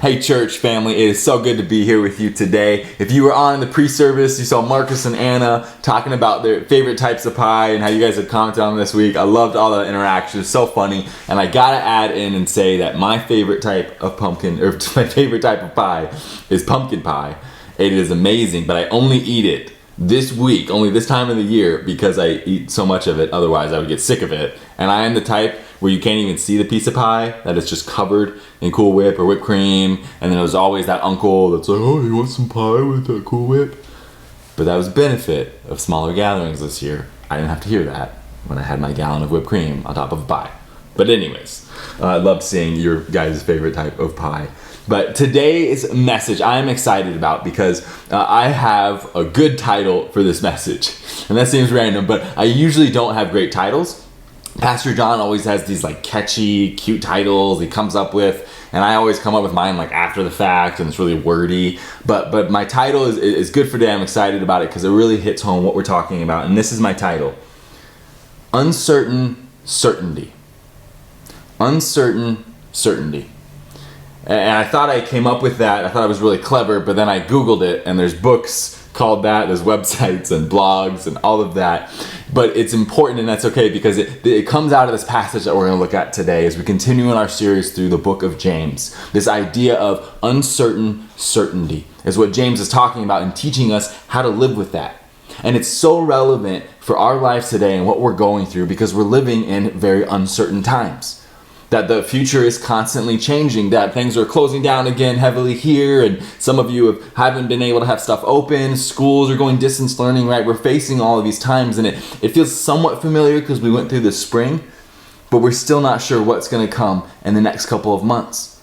Hey church family, it is so good to be here with you today. If you were on in the pre-service, you saw Marcus and Anna talking about their favorite types of pie and how you guys had commented on this week. I loved all the interactions, so funny. And I gotta add in and say that my favorite type of pie is pumpkin pie. It is amazing, but I only eat it this week, only this time of the year, because I eat so much of it, otherwise I would get sick of it. And I am the type where you can't even see the piece of pie, that it's just covered in Cool Whip or whipped cream, and then there's always that uncle that's like, oh, you want some pie with that Cool Whip? But that was a benefit of smaller gatherings this year. I didn't have to hear that when I had my gallon of whipped cream on top of a pie. But anyways, I loved seeing your guys' favorite type of pie. But today's message I am excited about because I have a good title for this message. And that seems random, but I usually don't have great titles. Pastor John always has these like catchy, cute titles he comes up with, and I always come up with mine like after the fact, and it's really wordy. But my title is good for today. I'm excited about it because it really hits home what we're talking about. And this is my title: Uncertain Certainty. Uncertain Certainty. And I thought I came up with that. I thought it was really clever, but then I Googled it, and there's books called that, there's websites and blogs and all of that. But it's important, and that's okay, because it comes out of this passage that we're going to look at today as we continue in our series through the book of James. This idea of uncertain certainty is what James is talking about and teaching us how to live with that. And it's so relevant for our lives today and what we're going through because we're living in very uncertain times. That the future is constantly changing, that things are closing down again heavily here, and some of you haven't been able to have stuff open, schools are going distance learning, right? We're facing all of these times, and it feels somewhat familiar because we went through the spring, but we're still not sure what's going to come in the next couple of months.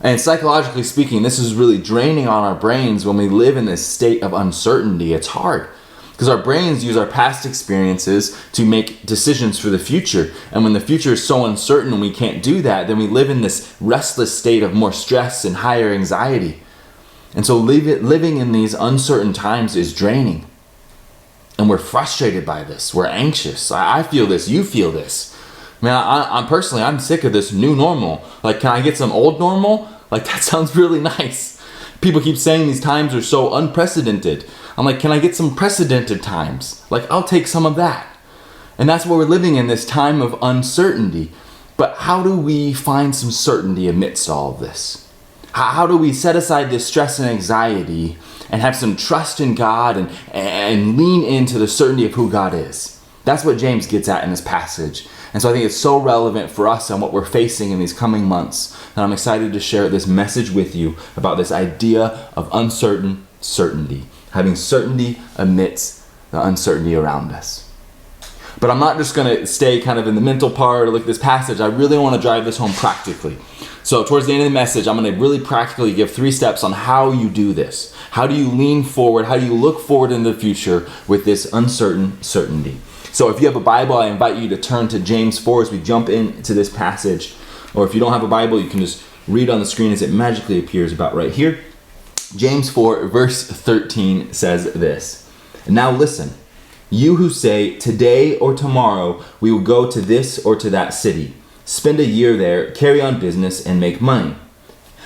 And psychologically speaking, this is really draining on our brains when we live in this state of uncertainty. It's hard. Because our brains use our past experiences to make decisions for the future. And when the future is so uncertain and we can't do that, then we live in this restless state of more stress and higher anxiety. And so living in these uncertain times is draining. And we're frustrated by this. We're anxious. I feel this. You feel this. Man, I'm sick of this new normal. Like, can I get some old normal? Like, that sounds really nice. People keep saying these times are so unprecedented. I'm like, can I get some precedented times? Like, I'll take some of that. And that's what we're living in, this time of uncertainty. But how do we find some certainty amidst all of this? How do we set aside this stress and anxiety and have some trust in God and lean into the certainty of who God is? That's what James gets at in this passage. And so I think it's so relevant for us and what we're facing in these coming months. And I'm excited to share this message with you about this idea of uncertain certainty. Having certainty amidst the uncertainty around us. But I'm not just going to stay kind of in the mental part or look at this passage. I really want to drive this home practically. So towards the end of the message, I'm going to really practically give 3 steps on how you do this. How do you lean forward? How do you look forward in the future with this uncertain certainty? So if you have a Bible, I invite you to turn to James 4 as we jump into this passage. Or if you don't have a Bible, you can just read on the screen as it magically appears about right here. James 4 verse 13 says this: Now listen, you who say, today or tomorrow we will go to this or to that city, spend a year there, carry on business, and make money.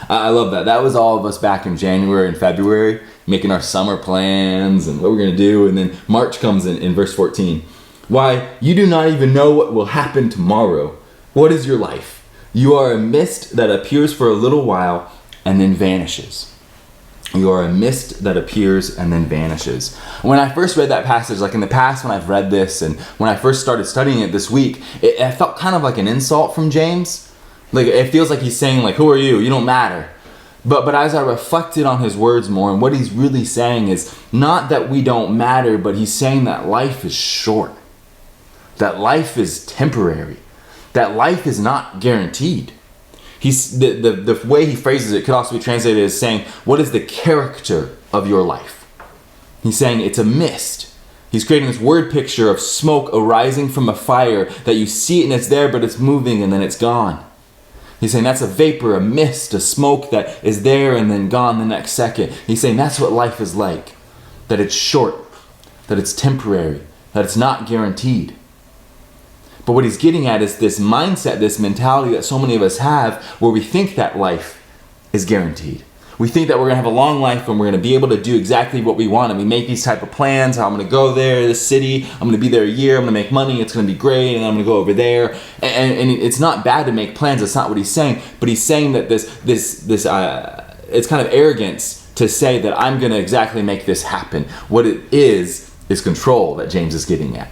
I love that. That was all of us back in January and February, making our summer plans and what we're going to do. And then March comes in verse 14. Why, you do not even know what will happen tomorrow. What is your life? You are a mist that appears for a little while and then vanishes. You are a mist that appears and then vanishes. When I first read that passage, like in the past when I've read this and when I first started studying it this week, it felt kind of like an insult from James. Like it feels like he's saying like, who are you? You don't matter. But as I reflected on his words more, and what he's really saying is not that we don't matter, but he's saying that life is short. That life is temporary. That life is not guaranteed. The way he phrases it could also be translated as saying, what is the character of your life? He's saying it's a mist. He's creating this word picture of smoke arising from a fire that you see it and it's there, but it's moving and then it's gone. He's saying that's a vapor, a mist, a smoke that is there and then gone the next second. He's saying that's what life is like. That it's short, that it's temporary, that it's not guaranteed. But what he's getting at is this mindset, this mentality that so many of us have where we think that life is guaranteed. We think that we're going to have a long life and we're going to be able to do exactly what we want. And we make these type of plans. How I'm going to go there, this city. I'm going to be there a year. I'm going to make money. It's going to be great. And I'm going to go over there. And it's not bad to make plans. That's not what he's saying. But he's saying that it's kind of arrogance to say that I'm going to exactly make this happen. What it is control that James is getting at.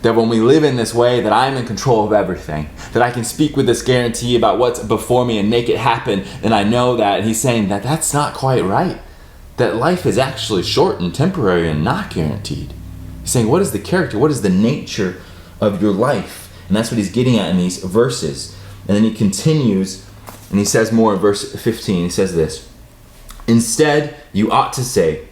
That when we live in this way, that I'm in control of everything, that I can speak with this guarantee about what's before me and make it happen, and I know that. And he's saying that that's not quite right. That life is actually short and temporary and not guaranteed. He's saying, what is the character? What is the nature of your life? And that's what he's getting at in these verses. And then he continues, and he says more in verse 15. He says this, instead, you ought to say,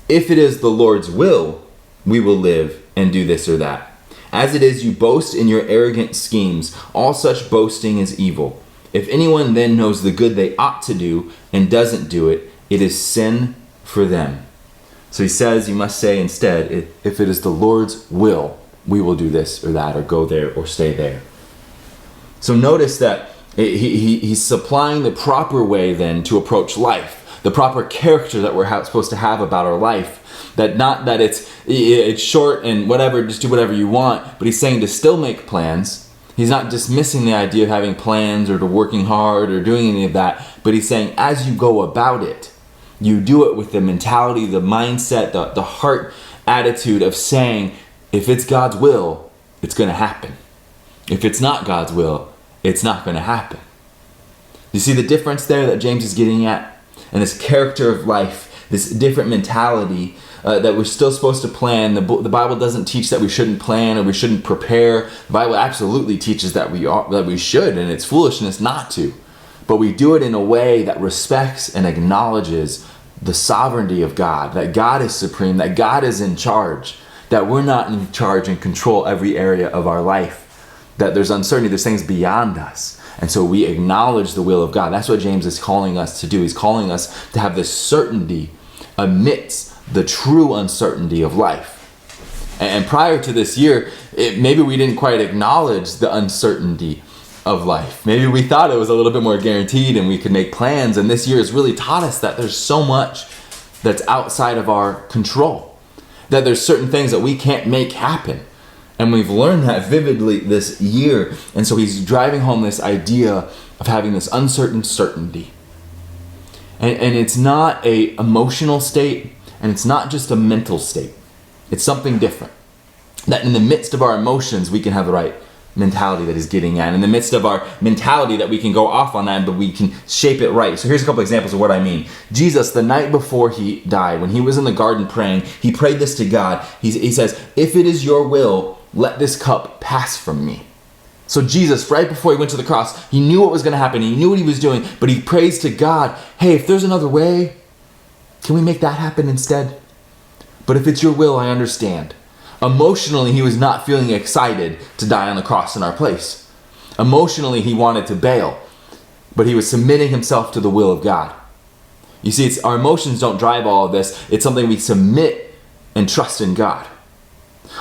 if it is the Lord's will, we will live and do this or that. As it is, you boast in your arrogant schemes. All such boasting is evil. If anyone then knows the good they ought to do and doesn't do it, it is sin for them. So he says you must say instead, if it is the Lord's will, we will do this or that or go there or stay there. So notice that he's supplying the proper way then to approach life, the proper character that we're supposed to have about our life. That not that it's short and whatever, just do whatever you want, but he's saying to still make plans. He's not dismissing the idea of having plans or to working hard or doing any of that, but he's saying as you go about it, you do it with the mentality, the mindset, the heart attitude of saying, if it's God's will, it's going to happen. If it's not God's will, it's not going to happen. You see the difference there that James is getting at? And this character of life, this different mentality that we're still supposed to plan. The Bible doesn't teach that we shouldn't plan or we shouldn't prepare. The Bible absolutely teaches that we should, and it's foolishness not to. But we do it in a way that respects and acknowledges the sovereignty of God, that God is supreme, that God is in charge, that we're not in charge and control every area of our life, that there's uncertainty, there's things beyond us. And so we acknowledge the will of God. That's what James is calling us to do. He's calling us to have this certainty amidst the true uncertainty of life. And prior to this year, maybe we didn't quite acknowledge the uncertainty of life. Maybe we thought it was a little bit more guaranteed and we could make plans. And this year has really taught us that there's so much that's outside of our control, that there's certain things that we can't make happen. And we've learned that vividly this year. And so he's driving home this idea of having this uncertain certainty. And it's not an emotional state, and it's not just a mental state. It's something different. That in the midst of our emotions, we can have the right mentality that he's getting at. In the midst of our mentality, that we can go off on that, but we can shape it right. So here's a couple examples of what I mean. Jesus, the night before he died, when he was in the garden praying, he prayed this to God. He says, if it is your will, let this cup pass from me. So Jesus, right before he went to the cross, he knew what was going to happen. He knew what he was doing, but he prays to God, hey, if there's another way, can we make that happen instead? But if it's your will, I understand. Emotionally, he was not feeling excited to die on the cross in our place. Emotionally, he wanted to bail, but he was submitting himself to the will of God. You see, our emotions don't drive all of this. It's something we submit and trust in God.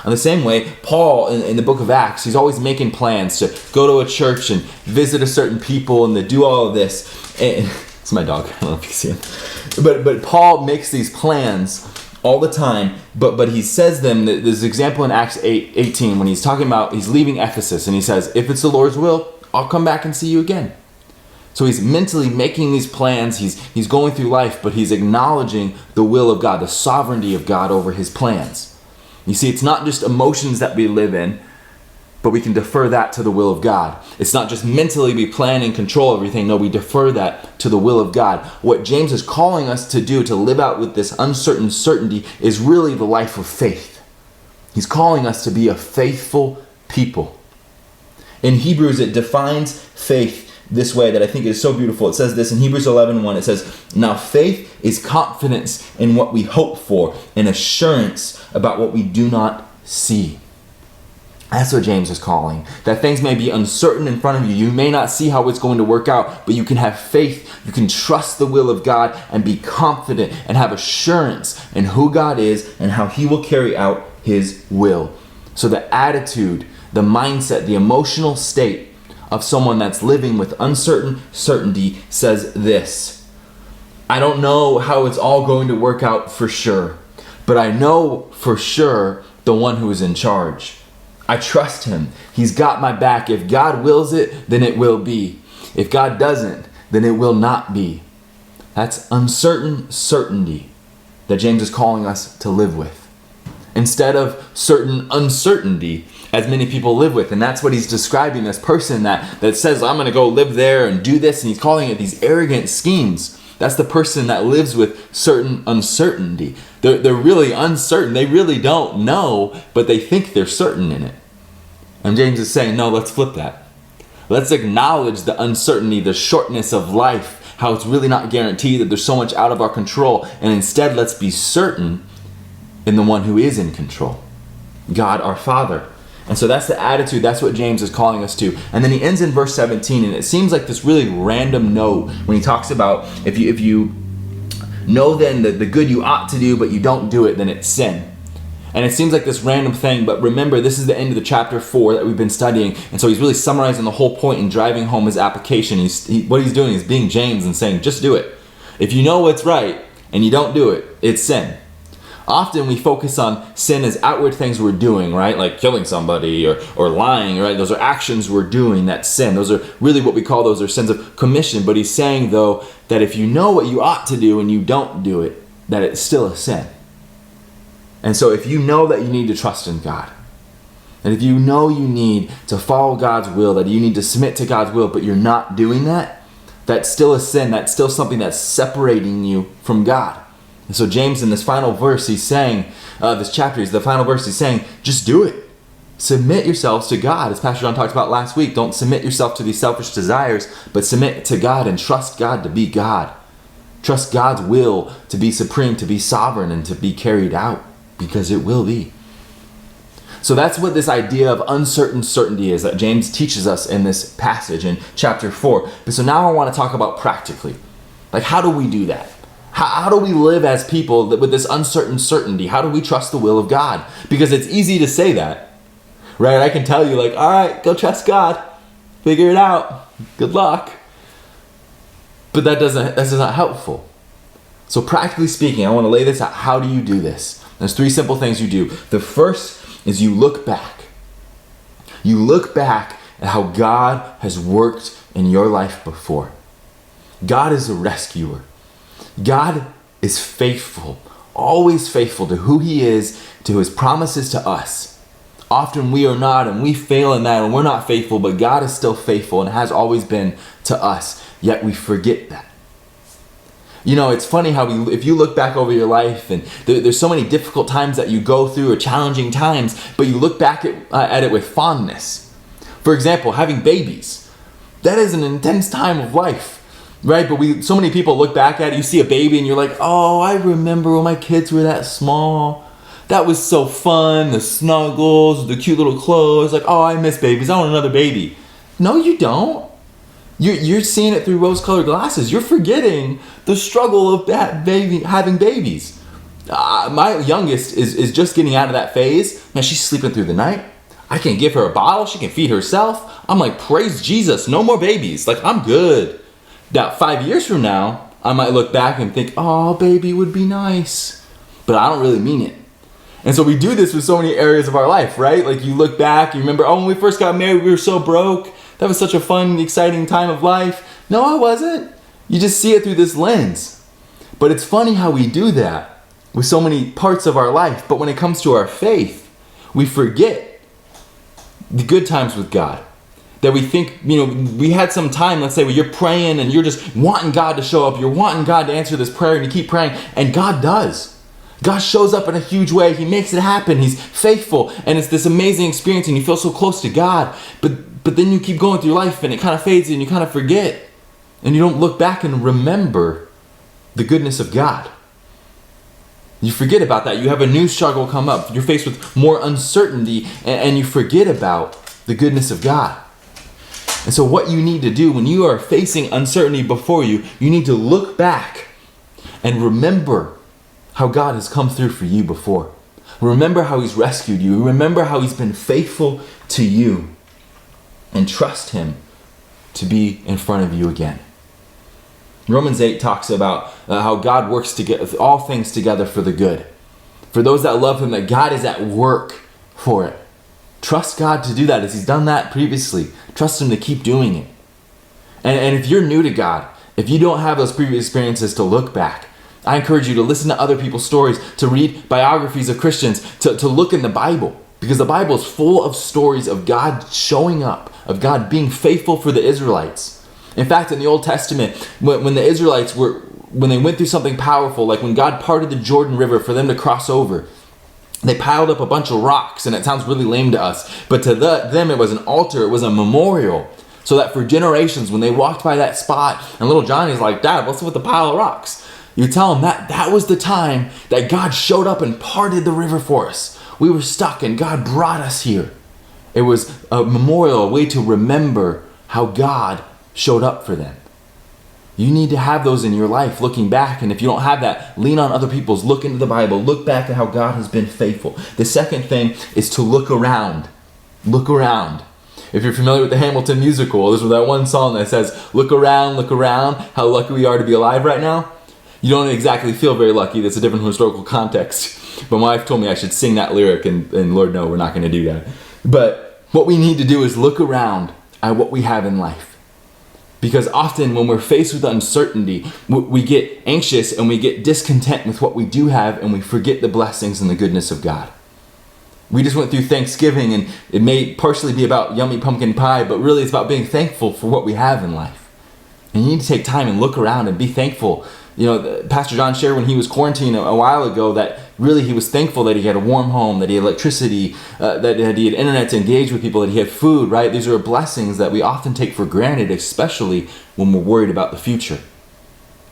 In the same way, Paul, in the book of Acts, he's always making plans to go to a church and visit a certain people and to do all of this. And it's my dog. I don't know if you see him. But Paul makes these plans all the time, but he says them. There's an example in Acts 8:18 when he's talking about, he's leaving Ephesus, and he says, if it's the Lord's will, I'll come back and see you again. So he's mentally making these plans. He's going through life, but he's acknowledging the will of God, the sovereignty of God over his plans. You see, it's not just emotions that we live in, but we can defer that to the will of God. It's not just mentally we plan and control everything. No, we defer that to the will of God. What James is calling us to do, to live out with this uncertain certainty, is really the life of faith. He's calling us to be a faithful people. In Hebrews, it defines faith this way that I think is so beautiful. It says this in Hebrews 11:1. It says, now faith is confidence in what we hope for and assurance about what we do not see. That's what James is calling. That things may be uncertain in front of you. You may not see how it's going to work out, but you can have faith. You can trust the will of God and be confident and have assurance in who God is and how he will carry out his will. So the attitude, the mindset, the emotional state of someone that's living with uncertain certainty says this: I don't know how it's all going to work out for sure, but I know for sure the one who is in charge. I trust him. He's got my back. If God wills it, then it will be. If God doesn't, then it will not be. That's uncertain certainty that James is calling us to live with, instead of certain uncertainty as many people live with. And that's what he's describing, this person that says, I'm going to go live there and do this, and he's calling it these arrogant schemes. That's the person that lives with certain uncertainty. They're really uncertain. They really don't know, but they think they're certain in it. And James is saying, no, let's flip that. Let's acknowledge the uncertainty, the shortness of life, how it's really not guaranteed, that there's so much out of our control. And instead, let's be certain in the one who is in control, God our Father. And so that's the attitude. That's what James is calling us to. And then he ends in verse 17, and it seems like this really random note when he talks about if you know then that the good you ought to do, but you don't do it, then it's sin. And it seems like this random thing, but remember, this is the end of the chapter 4 that we've been studying. And so he's really summarizing the whole point and driving home his application. What he's doing is being James and saying, just do it. If you know what's right and you don't do it, it's sin. Often we focus on sin as outward things we're doing, right? Like killing somebody or lying, right? Those are actions we're doing, that's sin. Those are really what we call those are sins of commission. But he's saying, though, that if you know what you ought to do and you don't do it, that it's still a sin. And so if you know that you need to trust in God, and if you know you need to follow God's will, that you need to submit to God's will, but you're not doing that, that's still a sin. That's still something that's separating you from God. And so James, in this final verse, he's saying, this chapter, the final verse, he's saying, just do it. Submit yourselves to God. As Pastor John talked about last week, don't submit yourself to these selfish desires, but submit to God and trust God to be God. Trust God's will to be supreme, to be sovereign, and to be carried out, because it will be. So that's what this idea of uncertain certainty is that James teaches us in this passage in chapter 4. But so now I want to talk about practically. Like, how do we do that? How do we live as people with this uncertain certainty? How do we trust the will of God? Because it's easy to say that, right? I can tell you, like, all right, go trust God. Figure it out. Good luck. But that's not helpful. So practically speaking, I want to lay this out. How do you do this? There's 3 simple things you do. The first is you look back. You look back at how God has worked in your life before. God is a rescuer. God is faithful, always faithful to who he is, to his promises to us. Often we are not, and we fail in that, and we're not faithful, but God is still faithful and has always been to us, yet we forget that. You know, it's funny how if you look back over your life, and there's so many difficult times that you go through, or challenging times, but you look back at it with fondness. For example, having babies. That is an intense time of life. Right, but so many people look back at it, you see a baby and you're like, oh, I remember when my kids were that small. That was so fun, the snuggles, the cute little clothes. Like, oh, I miss babies, I want another baby. No, you don't. You're seeing it through rose-colored glasses. You're forgetting the struggle of that baby having babies. My youngest is just getting out of that phase. Man, she's sleeping through the night. I can give her a bottle, she can feed herself. I'm like, praise Jesus, no more babies. Like, I'm good. Now, 5 years from now, I might look back and think, oh, baby would be nice. But I don't really mean it. And so we do this with so many areas of our life, right? Like you look back, you remember, oh, when we first got married, we were so broke. That was such a fun, exciting time of life. No, I wasn't. You just see it through this lens. But it's funny how we do that with so many parts of our life. But when it comes to our faith, we forget the good times with God. That we think, we had some time, let's say, where you're praying and you're just wanting God to show up. You're wanting God to answer this prayer, and you keep praying, and God does. God shows up in a huge way. He makes it happen. He's faithful, and it's this amazing experience, and you feel so close to God. But then you keep going through life, and it kind of fades, and you kind of forget. And you don't look back and remember the goodness of God. You forget about that. You have a new struggle come up. You're faced with more uncertainty, and you forget about the goodness of God. And so what you need to do when you are facing uncertainty before you, you need to look back and remember how God has come through for you before. Remember how he's rescued you. Remember how he's been faithful to you. And trust him to be in front of you again. Romans 8 talks about how God works together, all things together for the good. For those that love him, that God is at work for it. Trust God to do that as he's done that previously. Trust him to keep doing it. And if you're new to God, if you don't have those previous experiences to look back, I encourage you to listen to other people's stories, to read biographies of Christians, to look in the Bible. Because the Bible is full of stories of God showing up, of God being faithful for the Israelites. In fact, in the Old Testament, when the Israelites when they went through something powerful, like when God parted the Jordan River for them to cross over, they piled up a bunch of rocks, and it sounds really lame to us, but to them it was an altar, it was a memorial, so that for generations, when they walked by that spot, and little Johnny's like, Dad, what's with the pile of rocks? You tell them that was the time that God showed up and parted the river for us. We were stuck and God brought us here. It was a memorial, a way to remember how God showed up for them. You need to have those in your life, looking back. And if you don't have that, lean on other people's. Look into the Bible. Look back at how God has been faithful. The second thing is to look around. Look around. If you're familiar with the Hamilton musical, there's that one song that says, look around, how lucky we are to be alive right now. You don't exactly feel very lucky. That's a different historical context. But my wife told me I should sing that lyric, and Lord, no, we're not going to do that. But what we need to do is look around at what we have in life. Because often when we're faced with uncertainty, we get anxious and we get discontent with what we do have, and we forget the blessings and the goodness of God. We just went through Thanksgiving, and it may partially be about yummy pumpkin pie, but really it's about being thankful for what we have in life. And you need to take time and look around and be thankful. You know, Pastor John shared when he was quarantined a while ago that really he was thankful that he had a warm home, that he had electricity, that he had internet to engage with people, that he had food, right? These are blessings that we often take for granted, especially when we're worried about the future.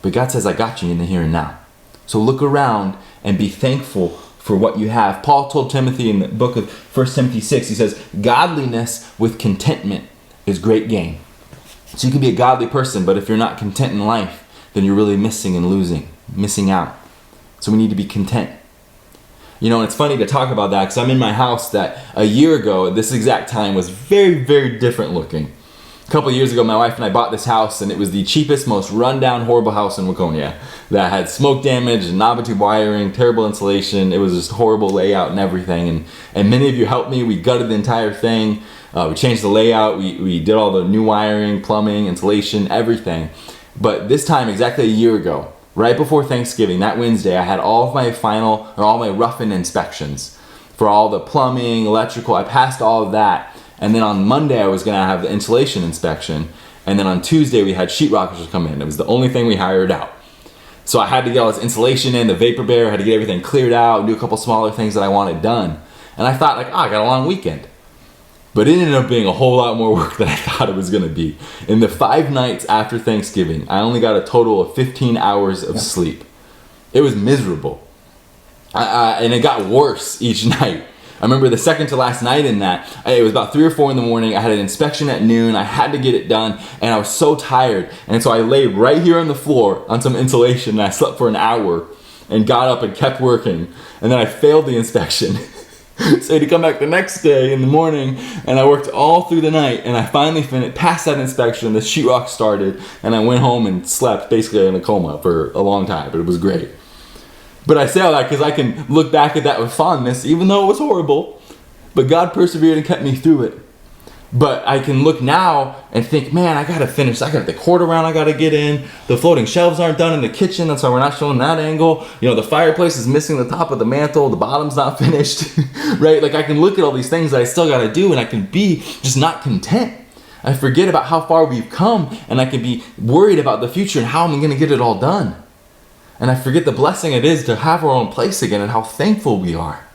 But God says, I got you in the here and now. So look around and be thankful for what you have. Paul told Timothy in the book of 1 Timothy 6, he says, godliness with contentment is great gain. So you can be a godly person, but if you're not content in life, then you're really missing out. So we need to be content. You know, and it's funny to talk about that because I'm in my house that a year ago at this exact time was very, very different looking. A couple of years ago, my wife and I bought this house, and it was the cheapest, most rundown, horrible house in Waconia that had smoke damage, Nabatube wiring, terrible insulation. It was just horrible layout and everything. And many of you helped me. We gutted the entire thing. We changed the layout. We did all the new wiring, plumbing, insulation, everything. But this time, exactly a year ago, right before Thanksgiving, that Wednesday, I had all my rough-in inspections for all the plumbing, electrical. I passed all of that. And then on Monday, I was going to have the insulation inspection. And then on Tuesday, we had sheetrockers come in. It was the only thing we hired out. So I had to get all this insulation in, the vapor barrier, had to get everything cleared out, do a couple smaller things that I wanted done. And I thought, I got a long weekend. But it ended up being a whole lot more work than I thought it was going to be. In the 5 nights after Thanksgiving, I only got a total of 15 hours of sleep. It was miserable. And it got worse each night. I remember the second to last night in that, it was about 3 or 4 in the morning. I had an inspection at noon. I had to get it done, and I was so tired. And so I laid right here on the floor on some insulation, and I slept for an hour and got up and kept working. And then I failed the inspection. So I had to come back the next day in the morning, and I worked all through the night, and I finally passed that inspection. The sheetrock started, and I went home and slept basically in a coma for a long time, but it was great. But I say all that because I can look back at that with fondness, even though it was horrible. But God persevered and kept me through it. But I can look now and think, man, I got to finish. I got the cord around I got to get in. The floating shelves aren't done in the kitchen. That's why we're not showing that angle. You know, the fireplace is missing the top of the mantle. The bottom's not finished, right? Like I can look at all these things that I still got to do, and I can be just not content. I forget about how far we've come, and I can be worried about the future and how I'm going to get it all done. And I forget the blessing it is to have our own place again and how thankful we are.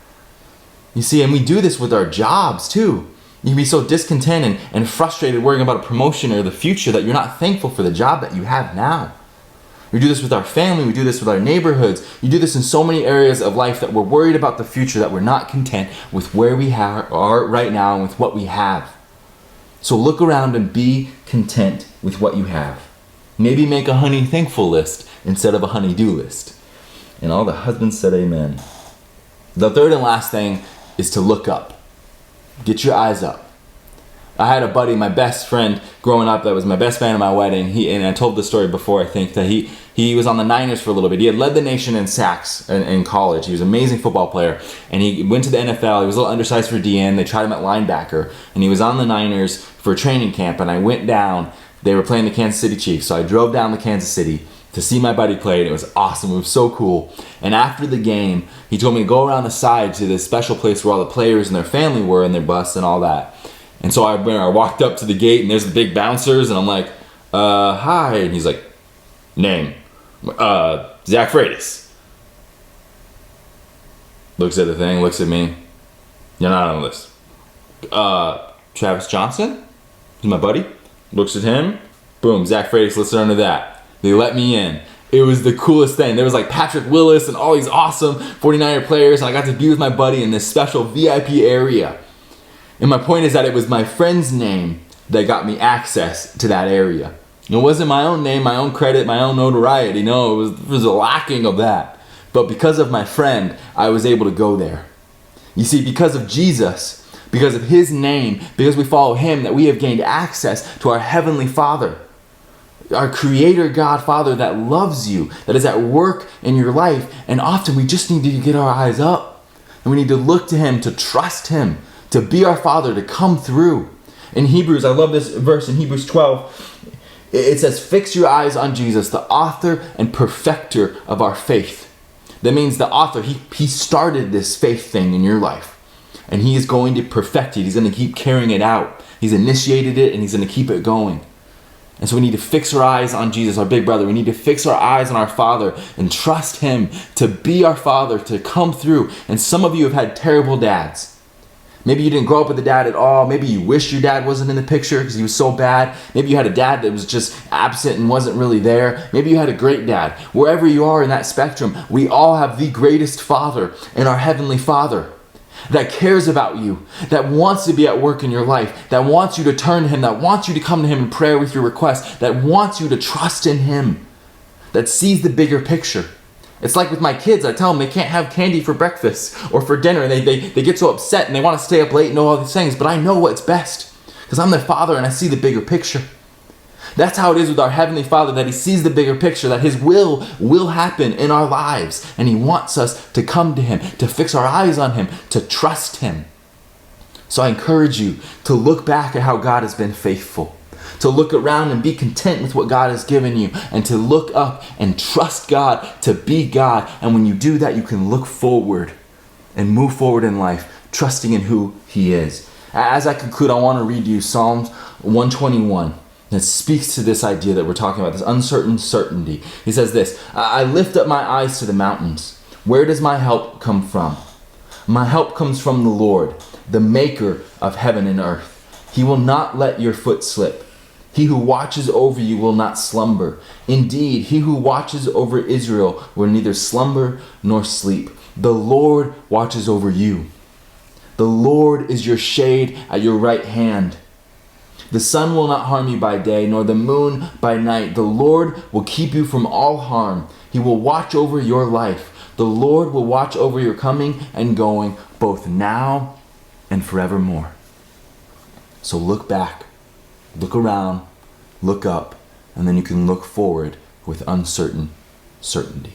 You see, and we do this with our jobs too. You can be so discontent and frustrated worrying about a promotion or the future that you're not thankful for the job that you have now. We do this with our family. We do this with our neighborhoods. You do this in so many areas of life that we're worried about the future, that we're not content with where we are right now and with what we have. So look around and be content with what you have. Maybe make a honey thankful list instead of a honey-do list. And all the husbands said amen. The third and last thing is to look up. Get your eyes up. I had a buddy, my best friend growing up, that was my best man at my wedding. And I told this story before, I think, that he was on the Niners for a little bit. He had led the nation in sacks in college. He was an amazing football player. And he went to the NFL. He was a little undersized for DN. They tried him at linebacker. And he was on the Niners for training camp. And I went down. They were playing the Kansas City Chiefs. So I drove down to Kansas City to see my buddy play. And it was awesome. It was so cool. And after the game, he told me to go around the side to this special place where all the players and their family were in their bus and all that. And so I walked up to the gate, and there's the big bouncers, and I'm like, hi. And he's like, name, Zach Freitas. Looks at the thing, looks at me. You're not on the list. Travis Johnson? He's my buddy. Looks at him. Boom, Zach Freitas listed under that. They let me in. It was the coolest thing. There was like Patrick Willis and all these awesome 49er players, and I got to be with my buddy in this special VIP area. And my point is that it was my friend's name that got me access to that area. It wasn't my own name, my own credit, my own notoriety. No, it was a lacking of that. But because of my friend, I was able to go there. You see, because of Jesus, because of his name, because we follow him, that we have gained access to our Heavenly Father. Our Creator God Father that loves you, that is at work in your life. And often we just need to get our eyes up. And we need to look to him, to trust him, to be our Father, to come through. In Hebrews, I love this verse in Hebrews 12. It says, fix your eyes on Jesus, the author and perfecter of our faith. That means the author, he started this faith thing in your life. And he is going to perfect it. He's going to keep carrying it out. He's initiated it, and he's going to keep it going. And so we need to fix our eyes on Jesus, our big brother. We need to fix our eyes on our Father and trust him to be our Father, to come through. And some of you have had terrible dads. Maybe you didn't grow up with a dad at all. Maybe you wish your dad wasn't in the picture because he was so bad. Maybe you had a dad that was just absent and wasn't really there. Maybe you had a great dad. Wherever you are in that spectrum, we all have the greatest Father in our Heavenly Father that cares about you, that wants to be at work in your life, that wants you to turn to him, that wants you to come to him in prayer with your requests, that wants you to trust in him, that sees the bigger picture. It's like with my kids, I tell them they can't have candy for breakfast or for dinner. They get so upset and they want to stay up late and know all these things. But I know what's best because I'm their father and I see the bigger picture. That's how it is with our Heavenly Father, that he sees the bigger picture, that his will happen in our lives. And he wants us to come to him, to fix our eyes on him, to trust him. So I encourage you to look back at how God has been faithful, to look around and be content with what God has given you, and to look up and trust God to be God. And when you do that, you can look forward and move forward in life, trusting in who he is. As I conclude, I want to read you Psalms 121. That speaks to this idea that we're talking about, this uncertain certainty. He says this, I lift up my eyes to the mountains. Where does my help come from? My help comes from the Lord, the maker of heaven and earth. He will not let your foot slip. He who watches over you will not slumber. Indeed, he who watches over Israel will neither slumber nor sleep. The Lord watches over you. The Lord is your shade at your right hand. The sun will not harm you by day, nor the moon by night. The Lord will keep you from all harm. He will watch over your life. The Lord will watch over your coming and going, both now and forevermore. So look back, look around, look up, and then you can look forward with uncertain certainty.